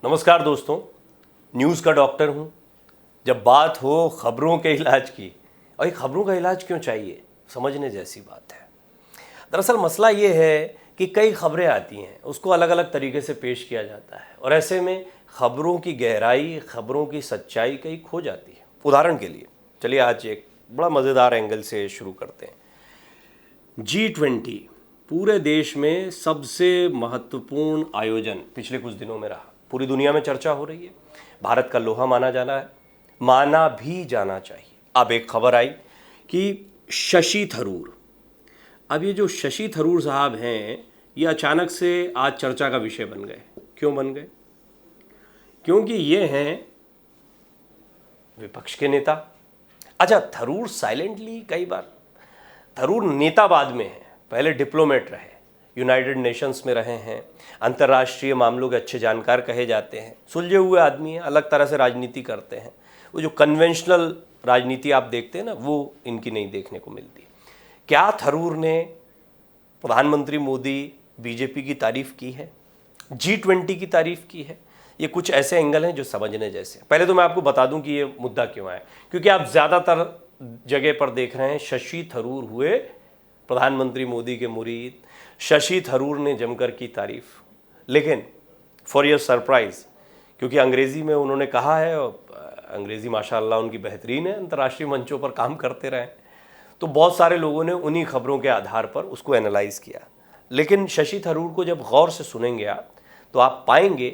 नमस्कार दोस्तों, न्यूज़ का डॉक्टर हूँ। जब बात हो खबरों के इलाज की, और ये खबरों का इलाज क्यों चाहिए, समझने जैसी बात है। दरअसल मसला ये है कि कई खबरें आती हैं, उसको अलग अलग तरीके से पेश किया जाता है और ऐसे में खबरों की गहराई, खबरों की सच्चाई कहीं खो जाती है। उदाहरण के लिए चलिए आज एक बड़ा मज़ेदार एंगल से शुरू करते हैं। G20 पूरे देश में सबसे महत्वपूर्ण आयोजन पिछले कुछ दिनों में रहा। पूरी दुनिया में चर्चा हो रही है। भारत का लोहा माना जाना है, माना भी जाना चाहिए। अब एक खबर आई कि शशि थरूर, अब ये जो शशि थरूर साहब हैं, ये अचानक से आज चर्चा का विषय बन गए। क्यों बन गए? क्योंकि ये हैं विपक्ष के नेता। अच्छा, थरूर साइलेंटली, कई बार थरूर नेता बाद में है, पहले डिप्लोमेट रहे, यूनाइटेड नेशंस में रहे हैं, अंतर्राष्ट्रीय मामलों के अच्छे जानकार कहे जाते हैं, सुलझे हुए आदमी हैं, अलग तरह से राजनीति करते हैं। वो जो कन्वेंशनल राजनीति आप देखते हैं ना, वो इनकी नहीं देखने को मिलती। क्या थरूर ने प्रधानमंत्री मोदी, बीजेपी की तारीफ की है, G20 की तारीफ की है? ये कुछ ऐसे एंगल हैं जो समझने जैसे। पहले तो मैं आपको बता दूं कि ये मुद्दा क्यों आया, क्योंकि आप ज़्यादातर जगह पर देख रहे हैं शशि थरूर हुए प्रधानमंत्री मोदी के मुरीद, शशि थरूर ने जमकर की तारीफ। लेकिन फॉर योर सरप्राइज, क्योंकि अंग्रेज़ी में उन्होंने कहा है और अंग्रेज़ी माशाअल्लाह उनकी बेहतरीन है, अंतर्राष्ट्रीय मंचों पर काम करते रहे, तो बहुत सारे लोगों ने उन्हीं खबरों के आधार पर उसको एनालाइज़ किया। लेकिन शशि थरूर को जब गौर से सुनेंगे आप, तो आप पाएंगे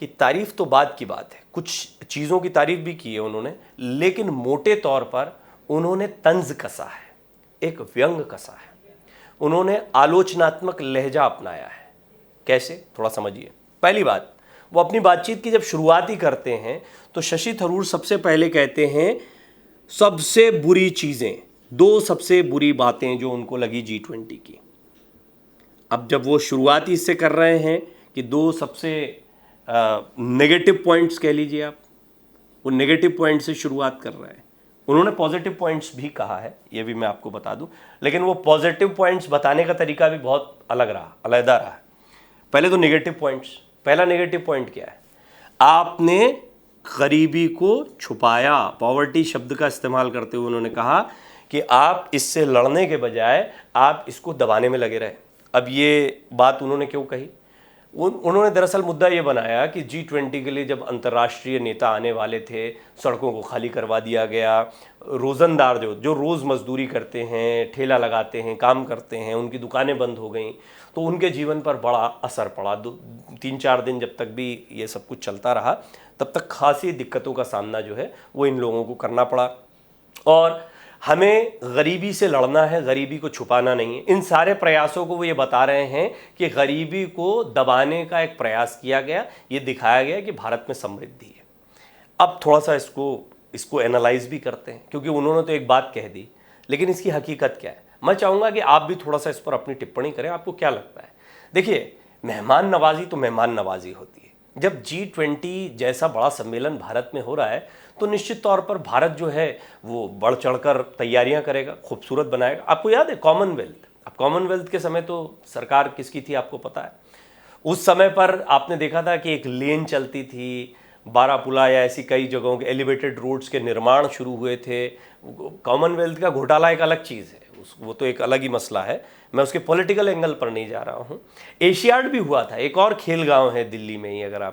कि तारीफ़ तो बात की बात है, कुछ चीज़ों की तारीफ़ भी की है उन्होंने, लेकिन मोटे तौर पर उन्होंने तंज कसा है, एक व्यंग कसा है, उन्होंने आलोचनात्मक लहजा अपनाया है। कैसे, थोड़ा समझिए। पहली बात, वो अपनी बातचीत की जब शुरुआत ही करते हैं तो शशि थरूर सबसे पहले कहते हैं सबसे बुरी चीज़ें, दो सबसे बुरी बातें जो उनको लगी G20 की। अब जब वो शुरुआत ही इससे कर रहे हैं कि दो सबसे नेगेटिव पॉइंट्स कह लीजिए आप, वो नेगेटिव पॉइंट से शुरुआत कर रहे हैं। उन्होंने पॉजिटिव पॉइंट्स भी कहा है, ये भी मैं आपको बता दूं, लेकिन वो पॉजिटिव पॉइंट्स बताने का तरीका भी बहुत अलग रहा, अलहदा रहा। पहले तो नेगेटिव पॉइंट्स, पहला नेगेटिव पॉइंट क्या है? आपने गरीबी को छुपाया। पॉवर्टी शब्द का इस्तेमाल करते हुए उन्होंने कहा कि आप इससे लड़ने के बजाय आप इसको दबाने में लगे रहे। अब ये बात उन्होंने क्यों कही? उन्होंने दरअसल मुद्दा ये बनाया कि G20 के लिए जब अंतर्राष्ट्रीय नेता आने वाले थे, सड़कों को खाली करवा दिया गया, रोज़ंदार जो रोज़ मजदूरी करते हैं, ठेला लगाते हैं, काम करते हैं, उनकी दुकानें बंद हो गई, तो उनके जीवन पर बड़ा असर पड़ा। 3-4 दिन जब तक भी ये सब कुछ चलता रहा, तब तक खासी दिक्कतों का सामना जो है वो इन लोगों को करना पड़ा। और हमें गरीबी से लड़ना है, गरीबी को छुपाना नहीं है। इन सारे प्रयासों को वो ये बता रहे हैं कि गरीबी को दबाने का एक प्रयास किया गया, ये दिखाया गया कि भारत में समृद्धि है। अब थोड़ा सा इसको एनालाइज भी करते हैं, क्योंकि उन्होंने तो एक बात कह दी, लेकिन इसकी हकीकत क्या है? मैं चाहूँगा कि आप भी थोड़ा सा इस पर अपनी टिप्पणी करें। आपको क्या लगता है? देखिए, मेहमान नवाजी तो मेहमान नवाजी होती है। जब G20 जैसा बड़ा सम्मेलन भारत में हो रहा है, तो निश्चित तौर पर भारत जो है वो बढ़ चढ़कर तैयारियां करेगा, खूबसूरत बनाएगा। आपको याद है कॉमनवेल्थ? अब कॉमनवेल्थ के समय तो सरकार किसकी थी आपको पता है? उस समय पर आपने देखा था कि एक लेन चलती थी, बारापुला या ऐसी कई जगहों के एलिवेटेड रोड्स के निर्माण शुरू हुए थे। कॉमनवेल्थ का घोटाला एक अलग चीज़ है, वो तो एक अलग ही मसला है, मैं उसके पॉलिटिकल एंगल पर नहीं जा रहा हूँ। एशियाड भी हुआ था, एक और खेल गांव है दिल्ली में ही, अगर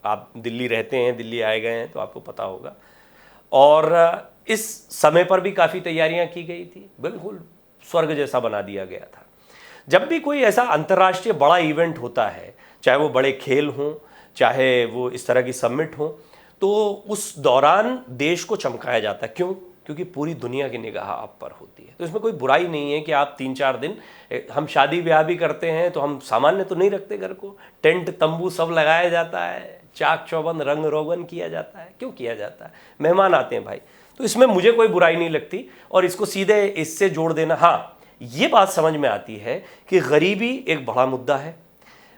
आप दिल्ली रहते हैं, दिल्ली आए गए हैं तो आपको पता होगा। और इस समय पर भी काफ़ी तैयारियां की गई थी, बिल्कुल स्वर्ग जैसा बना दिया गया था। जब भी कोई ऐसा अंतर्राष्ट्रीय बड़ा इवेंट होता है, चाहे वो बड़े खेल हों, चाहे वो इस तरह की समिट हो, तो उस दौरान देश को चमकाया जाता है। क्यों? क्योंकि पूरी दुनिया की निगाह आप पर होती है। तो इसमें कोई बुराई नहीं है कि आप 3-4 दिन, हम शादी ब्याह भी करते हैं तो हम सामान्य तो नहीं रखते घर को, टेंट तंबू सब लगाया जाता है, चाक चौबंद रंग रोगन किया जाता है। क्यों किया जाता है? मेहमान आते हैं भाई, तो इसमें मुझे कोई बुराई नहीं लगती। और इसको सीधे इससे जोड़ देना, हाँ ये बात समझ में आती है कि गरीबी एक बड़ा मुद्दा है।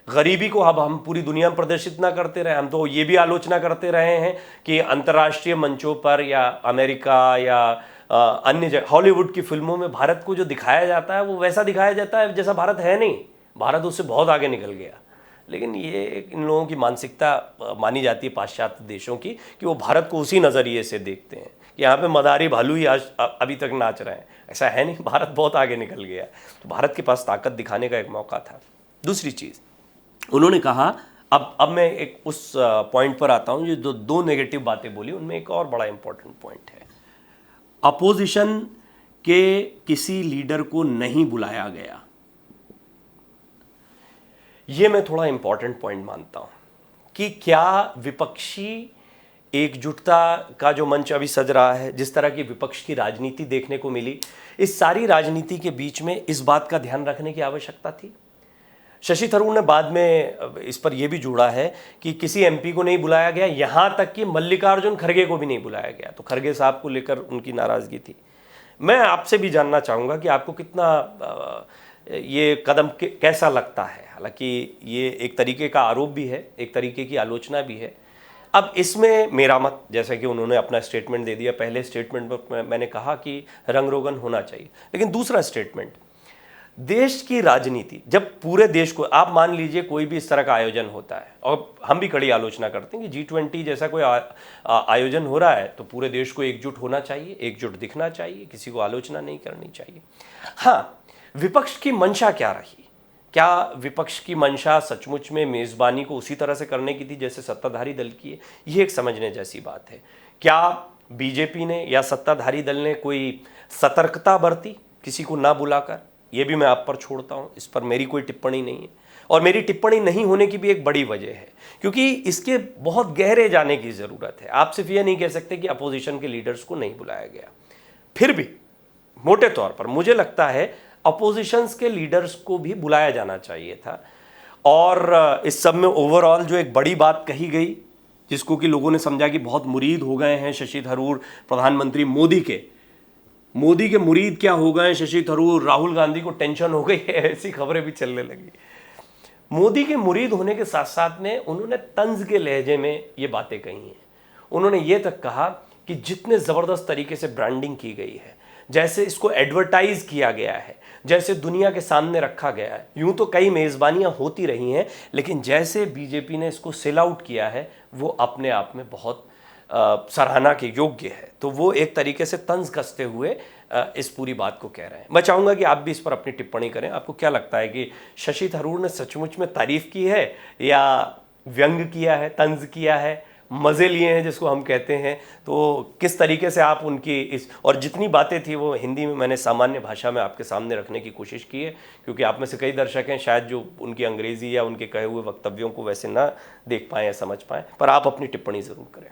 गरीबी को अब हम पूरी दुनिया में प्रदर्शित ना करते रहे। हम तो ये भी आलोचना करते रहे हैं कि अंतर्राष्ट्रीय मंचों पर या अमेरिका या अन्य जगह हॉलीवुड की फिल्मों में भारत को जो दिखाया जाता है वो वैसा दिखाया जाता है जैसा भारत है नहीं। भारत उससे बहुत आगे निकल गया। लेकिन ये इन लोगों की मानसिकता मानी जाती है पाश्चात्य देशों की कि वो भारत को उसी नज़रिए से देखते हैं कि यहाँ पे मदारी भालू ही आज अभी तक नाच रहे हैं। ऐसा है नहीं, भारत बहुत आगे निकल गया। तो भारत के पास ताकत दिखाने का एक मौका था। दूसरी चीज़ उन्होंने कहा, अब मैं एक उस पॉइंट पर आता हूँ जो दो नेगेटिव बातें बोली, उनमें एक और बड़ा इंपॉर्टेंट पॉइंट है, अपोजिशन के किसी लीडर को नहीं बुलाया गया। ये मैं थोड़ा इंपॉर्टेंट पॉइंट मानता हूं कि क्या विपक्षी एकजुटता का जो मंच अभी सज रहा है, जिस तरह की विपक्ष की राजनीति देखने को मिली, इस सारी राजनीति के बीच में इस बात का ध्यान रखने की आवश्यकता थी। शशि थरूर ने बाद में इस पर यह भी जोड़ा है कि किसी एमपी को नहीं बुलाया गया, यहां तक कि मल्लिकार्जुन खड़गे को भी नहीं बुलाया गया। तो खड़गे साहब को लेकर उनकी नाराजगी थी। मैं आपसे भी जानना चाहूँगा कि आपको कितना ये कदम कैसा लगता है। हालांकि ये एक तरीके का आरोप भी है, एक तरीके की आलोचना भी है। अब इसमें मेरा मत, जैसा कि उन्होंने अपना स्टेटमेंट दे दिया, पहले स्टेटमेंट पर मैंने कहा कि रंग रोगन होना चाहिए, लेकिन दूसरा स्टेटमेंट, देश की राजनीति जब पूरे देश को, आप मान लीजिए कोई भी इस तरह का आयोजन होता है और हम भी कड़ी आलोचना करते हैं कि G20 जैसा कोई आयोजन हो रहा है तो पूरे देश को एकजुट होना चाहिए, एकजुट दिखना चाहिए, किसी को आलोचना नहीं करनी चाहिए। हाँ, विपक्ष की मंशा क्या रही? क्या विपक्ष की मंशा सचमुच में मेज़बानी को उसी तरह से करने की थी जैसे सत्ताधारी दल की है? ये एक समझने जैसी बात है। क्या बीजेपी ने या सत्ताधारी दल ने कोई सतर्कता बरती किसी को ना बुलाकर? ये भी मैं आप पर छोड़ता हूँ, इस पर मेरी कोई टिप्पणी नहीं है। और मेरी टिप्पणी नहीं होने की भी एक बड़ी वजह है, क्योंकि इसके बहुत गहरे जाने की ज़रूरत है। आप सिर्फ ये नहीं कह सकते कि अपोजिशन के लीडर्स को नहीं बुलाया गया। फिर भी मोटे तौर पर मुझे लगता है अपोजिशंस के लीडर्स को भी बुलाया जाना चाहिए था। और इस सब में ओवरऑल जो एक बड़ी बात कही गई, जिसको कि लोगों ने समझा कि बहुत मुरीद हो गए हैं शशि थरूर प्रधानमंत्री मोदी के मुरीद क्या हो गए शशि थरूर, राहुल गांधी को टेंशन हो गई है, ऐसी खबरें भी चलने लगी। मोदी के मुरीद होने के साथ साथ में उन्होंने तंज के लहजे में ये बातें कही हैं। उन्होंने ये तक कहा कि जितने ज़बरदस्त तरीके से ब्रांडिंग की गई है, जैसे इसको एडवर्टाइज किया गया है, जैसे दुनिया के सामने रखा गया है, यूं तो कई मेज़बानियां होती रही हैं, लेकिन जैसे बीजेपी ने इसको सेल आउट किया है वो अपने आप में बहुत सराहना के योग्य है। तो वो एक तरीके से तंज कसते हुए इस पूरी बात को कह रहे हैं। मैं चाहूँगा कि आप भी इस पर अपनी टिप्पणी करें। आपको क्या लगता है कि शशि थरूर ने सचमुच में तारीफ़ की है या व्यंग किया है, तंज किया है, मज़े लिए हैं जिसको हम कहते हैं? तो किस तरीके से आप उनकी इस, और जितनी बातें थी वो हिंदी में मैंने सामान्य भाषा में आपके सामने रखने की कोशिश की है, क्योंकि आप में से कई दर्शक हैं शायद जो उनकी अंग्रेज़ी या उनके कहे हुए वक्तव्यों को वैसे ना देख पाएँ या समझ पाएँ, पर आप अपनी टिप्पणी ज़रूर करें।